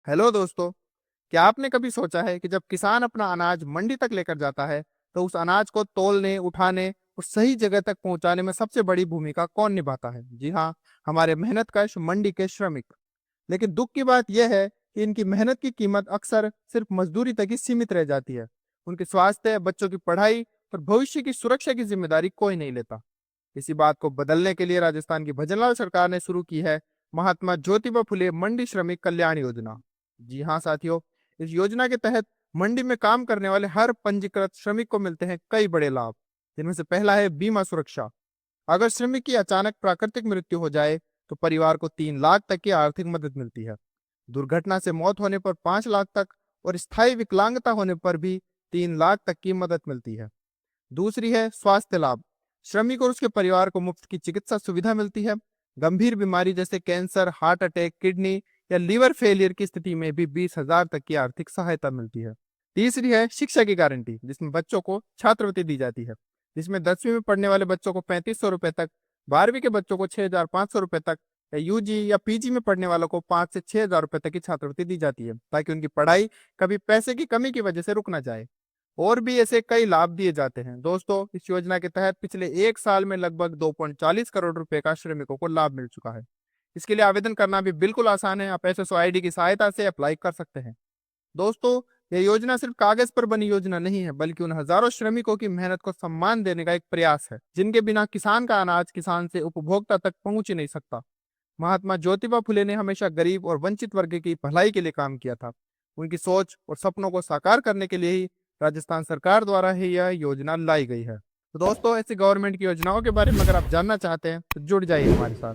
Hello दोस्तों। क्या आपने कभी सोचा है कि जब किसान अपना अनाज मंडी तक लेकर जाता है तो उस अनाज को तौलने, उठाने और सही जगह तक पहुंचाने में सबसे बड़ी भूमिका कौन निभाता है? जी हाँ, हमारे मेहनत कश मंडी के श्रमिक। लेकिन दुख की बात यह है कि इनकी मेहनत की कीमत अक्सर सिर्फ मजदूरी तक ही सीमित रह जाती है। उनके स्वास्थ्य, बच्चों की पढ़ाई और भविष्य की सुरक्षा की जिम्मेदारी कोई नहीं लेता। इसी बात को बदलने के लिए राजस्थान की भजनलाल सरकार ने शुरू की है महात्मा ज्योतिबा फुले मंडी श्रमिक कल्याण योजना। जी हाँ साथियों, इस योजना के तहत मंडी में काम करने वाले हर पंजीकृत श्रमिक को मिलते हैं कई बड़े लाभ, जिनमें से पहला है बीमा सुरक्षा। अगर श्रमिक की अचानक प्राकृतिक मृत्यु हो जाए तो परिवार को 3 लाख तक की आर्थिक मदद मिलती है। दुर्घटना से मौत होने पर 5 लाख तक और स्थायी विकलांगता होने पर भी 3 लाख तक की मदद मिलती है। दूसरी है स्वास्थ्य लाभ। श्रमिक और उसके परिवार को मुफ्त की चिकित्सा सुविधा मिलती है। गंभीर बीमारी जैसे कैंसर, हार्ट अटैक, किडनी या लीवर फेलियर की स्थिति में भी 20,000 तक की आर्थिक सहायता मिलती है। तीसरी है शिक्षा की गारंटी, जिसमें बच्चों को छात्रवृत्ति दी जाती है, जिसमें 10वीं में पढ़ने वाले बच्चों को 3500 रुपए तक, 12वीं के बच्चों को 6,500 रुपए तक, या यूजी या पीजी में पढ़ने वालों को 5 से 6 हजार रुपए तक की छात्रवृत्ति दी जाती है, ताकि उनकी पढ़ाई कभी पैसे की कमी की वजह से रुक ना जाए। और भी ऐसे कई लाभ दिए जाते हैं। दोस्तों, इस योजना के तहत पिछले 1 साल में लगभग 2.40 करोड़ रुपए का श्रमिकों को लाभ मिल चुका है। इसके लिए आवेदन करना भी बिल्कुल आसान है। आप एसएसओ आईडी की सहायता से अप्लाई कर सकते हैं। दोस्तों, यह योजना सिर्फ कागज पर बनी योजना नहीं है, बल्कि उन हजारों श्रमिकों की मेहनत को सम्मान देने का एक प्रयास है, जिनके बिना किसान का अनाज किसान से उपभोक्ता तक पहुंच ही नहीं सकता। महात्मा ज्योतिबा फुले ने हमेशा गरीब और वंचित वर्ग की भलाई के लिए काम किया था। उनकी सोच और सपनों को साकार करने के लिए ही राजस्थान सरकार द्वारा ही यह योजना लाई गई है। तो दोस्तों, ऐसी गवर्नमेंट की योजनाओं के बारे में अगर आप जानना चाहते हैं तो जुड़ जाइए हमारे साथ।